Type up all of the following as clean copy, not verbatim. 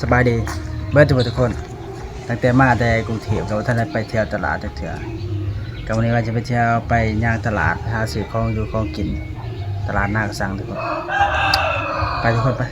สบายดีเบิร์ทุกคนตั้งแต่มาแต่กรุงเทพเราท่านได้ไปเที่ยวตลาดเถื่อกับวันนี้ว่าจะไปเที่ยวไปย่างตลาดหาซื้อของอยู่ของกินตลาดหน้ากระสังทุกคนไปทุกคนไป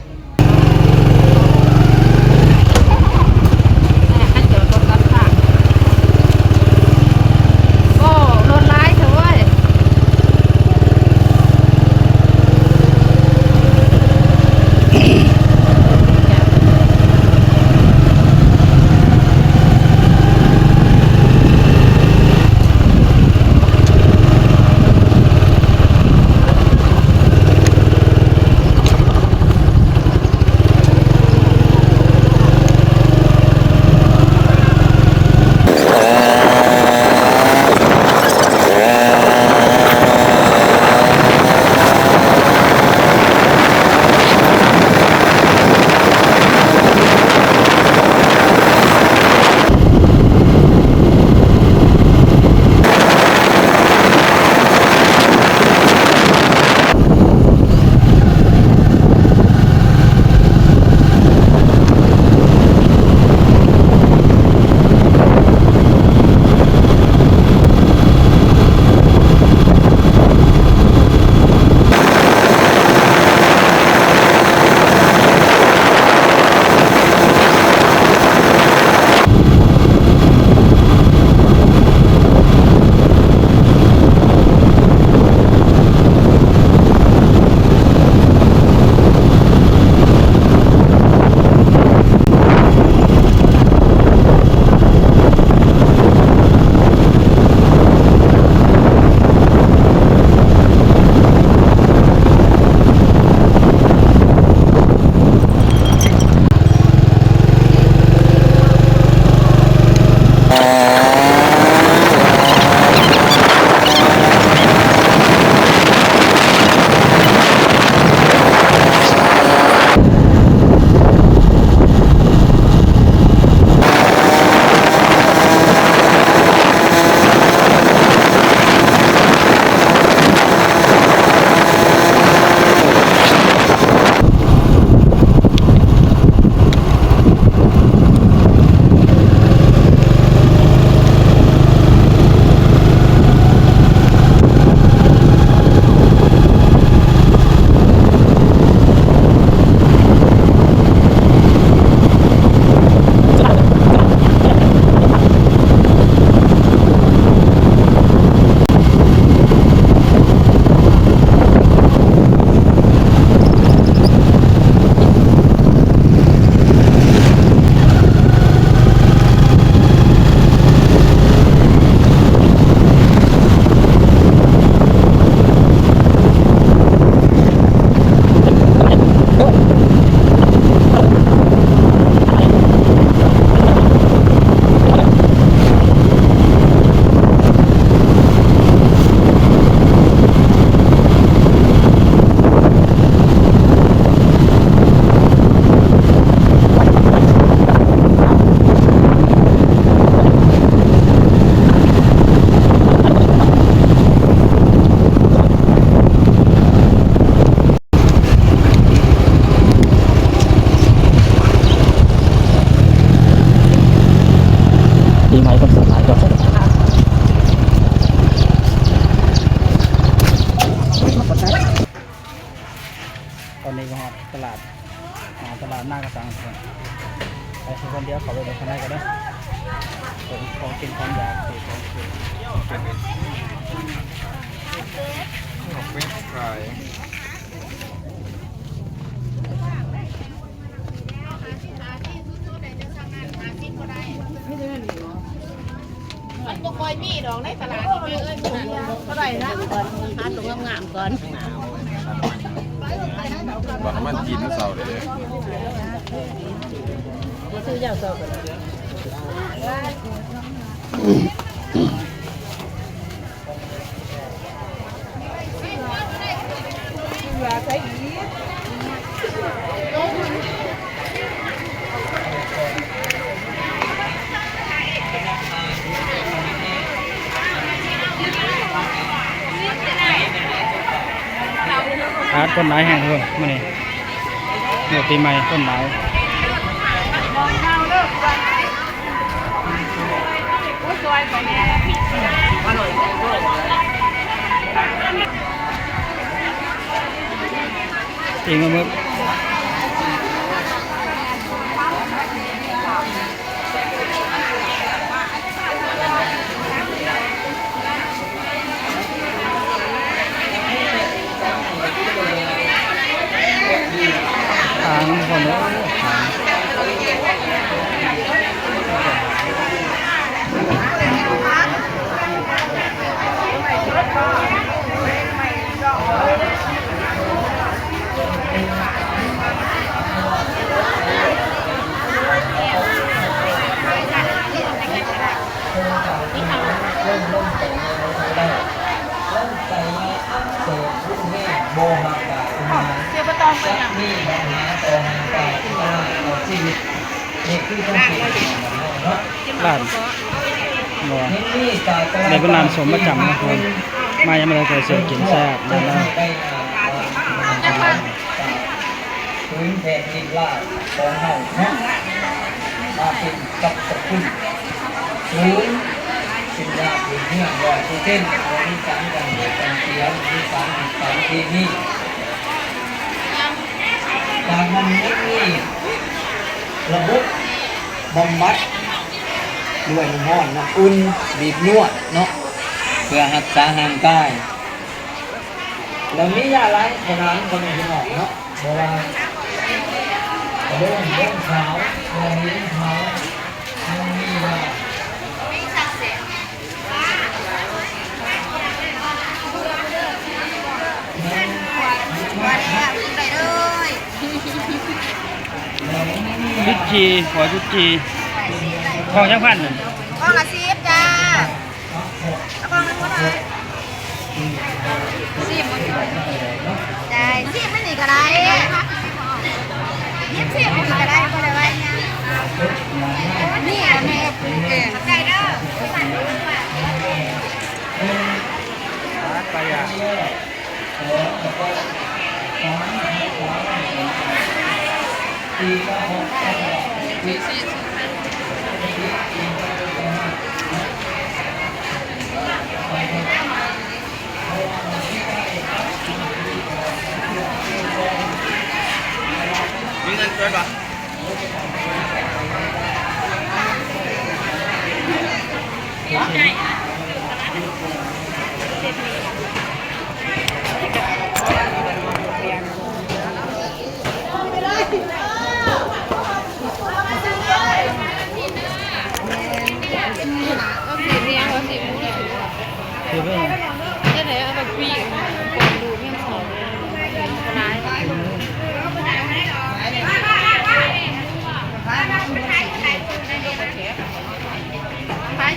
ปีใหม่คนสลายก็ตอนนี้ก็ตลาดหน้ากระสังไปคนเดียวเขาไปข้างในก็ได้ของกินของอยากของกินเป็ดไก่มันบ่ค่อยมีดอกในตลาดนี่แม่เอ้ยเท่าไหร่นะก่อนหาตรงงามๆก่อนบอกมันกินเสาร์เลย ซื้อยาวเสาก่อนอาร์ตต้นไม้แห้งเลยมื่อนี้เดี๋ยวปีใหม่ต้นไม้ เองมาเมื่อทางคนเนอะทางเสียประตองไปอย่าง นี่นะฮะตรงไปที่บ้านเราชีวิตนี่คือต้องเสียเนาะ บ้านบัว นี่จากตลาด ในเป็นร้านสมประจำนะคนมายังไม่ได้เคยเสียกินแซ่บนั่นนะ พื้นแผ่นดินลาดของเฮาเนาะมาเป็นกับตะคุณสูงเป็นยาเป็นเนื้อลอยทุกเส้นวันนี้สามกันเดียวกันเสียวันนี้สามทีนี่จากมันนี่ระบบบำบัดด้วยน้ำร้อนน้ำอุ่นบีบนวดเนาะเพื่อรักษาร่างกายแล้วมียาล้างโบราณคนที่ออกเนาะโบราณเรื่องขาวเรื่องลิ้นขาวมันมีว่า จุดจีหัวจุดจีทองยังพันหนึ่ง กล้องละ10จ้าแล้วกล้องละเท่าไหร่10บ่ได้10มันนี่ก็ได้10มันนี่ก็ได้บ่ได้ไว้เนี่ยนี่แม่ปลูกเองใจเด้อ ไปอ่ะ มีเงินช่วยปะ คือเรื่อง จะไหนเอาแบบปีกดูเพียงสองร้ายขาย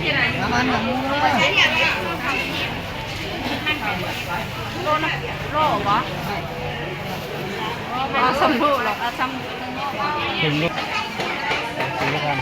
ที่ไหนมันหมูโลนะโลเหรอเอาซ้ำโลหรอเอาซ้ำ ถึงลูกถึงลูกกัน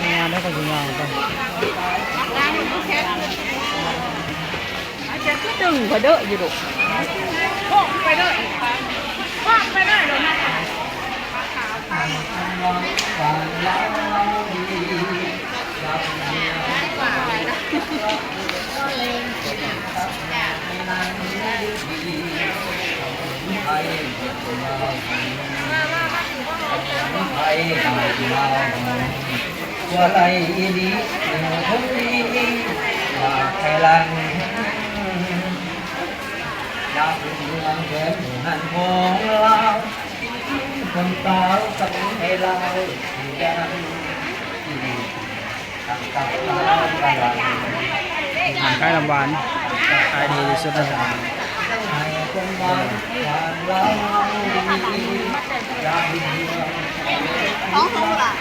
งานได้ก็ยังงานไป ตึงก็เด้ออยู่ดูพ่อไปเด้อพ่อไปเด้อเลยนะว่าไรอีนี้คนดีมาแค่ลังอยากเป็นเมืองแสนหันของเราคนสาวกับให้เราที่ยังทำกับเรากัน อาหารใกล้ลำหวานขายดีที่สุดในสนาม ให้คนบ้านผ่านเราอยากเป็นเมือง ของเขาล่ะ